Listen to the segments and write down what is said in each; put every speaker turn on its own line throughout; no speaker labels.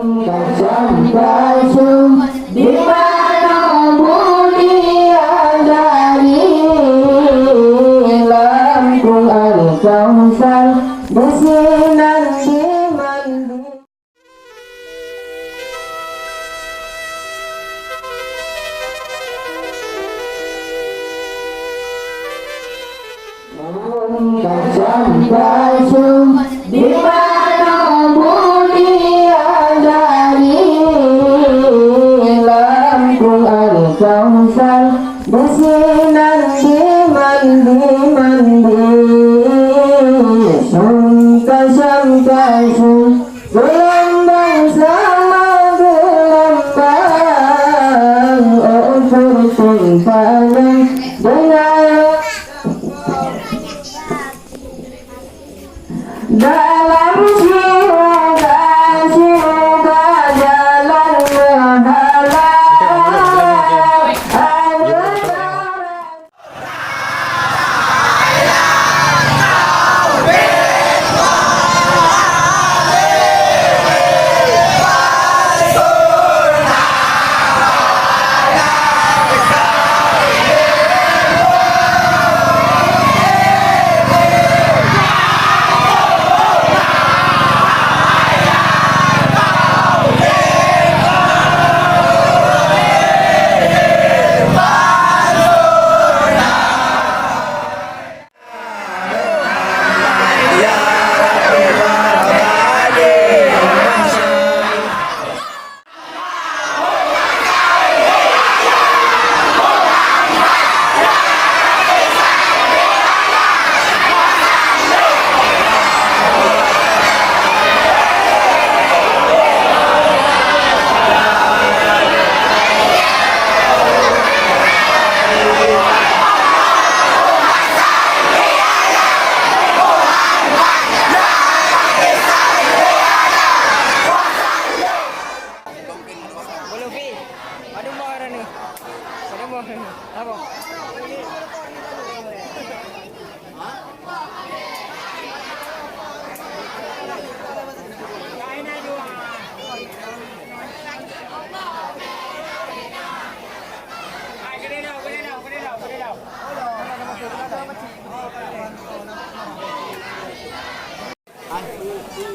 Sampai di mana mulia dari Lampung Al-Kausar bersinar di mandi. Sampai di mana mulia dari Lampung Al-Kausar bersinar di mandi-mandi. Sangka-sangka gelombang sama gelombang, oh bertumpahan dengan dalam jiwa jiwa jalan menghalang.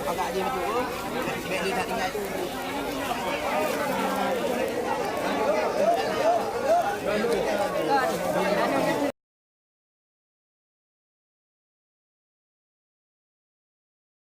Agak dia tu, beg dia tak tinggal tu.